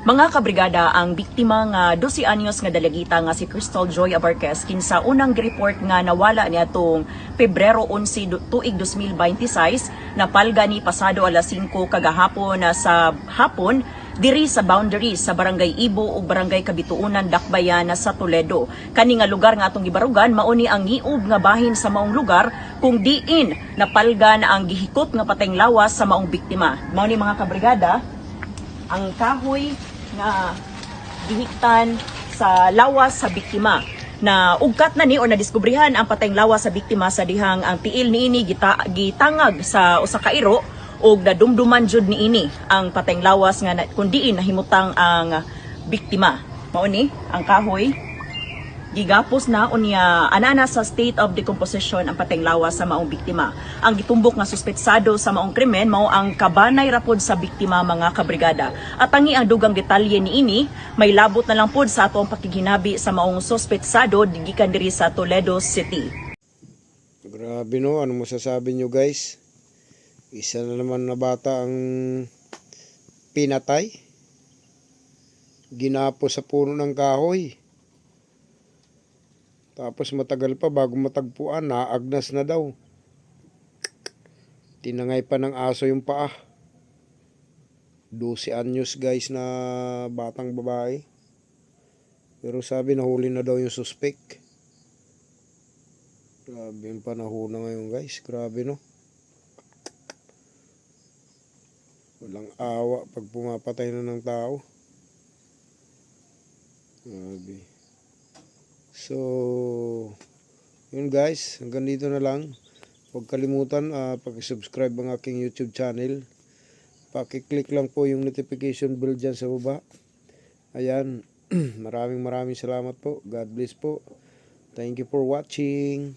Mga kabrigada, ang biktima nga 12 anyos nga dalagita nga si Crystal Joy Abarquez kinsa unang report nga nawala niya tong Pebrero 11 tuig 2026 napalga ni pasado alas 5 kagahapon na sa hapon diri sa boundary sa Barangay Ibo ug Barangay Kabituunan, Dakbayan sa Toledo. Kani nga lugar nga atong gibarugan mao ni ang giub nga bahin sa maong lugar kung diin napalga na ang gihikot nga patayng lawas sa maong biktima. Mao ni mga kabrigada ang kahoy nga gihiktan sa lawas sa biktima na ugkat na ni o nadiskubrihan ang patayng lawas sa biktima sa dihang ang tiil niini gitangag sa usa ka iro ug nadumduman jud niini ang patayng lawas nga kun diin nahimutang ang biktima. Mao ni ang kahoy gigapos na unya anana sa state of decomposition ang patayng lawas sa maong biktima. Ang gitumbok nga suspetsado sa maong krimen mao ang kabanay rapod sa biktima, mga kabrigada. At tangi ang dugang detalye niini may labot na lang pod sa atong pakiginabi sa maong suspetsado gikan diri sa Toledo City. Grabe no, ano masasabi nyo guys? Isa na naman na bata ang pinatay. Ginapo sa puno ng kahoy. Tapos matagal pa bago matagpuan, naagnas na daw. Tinangay pa ng aso yung paa. 12 anyos guys na batang babae. Pero sabi nahuli na daw yung suspect. Grabe yung panahon na ngayon guys. Grabe no. Walang awa pag pumapatay na ng tao. Grabe. So, yun guys, hanggang dito na lang. Huwag kalimutan pag-subscribe ang aking YouTube channel. Paki-click lang po yung notification bell dyan sa baba. Ayan, maraming salamat po. God bless po. Thank you for watching.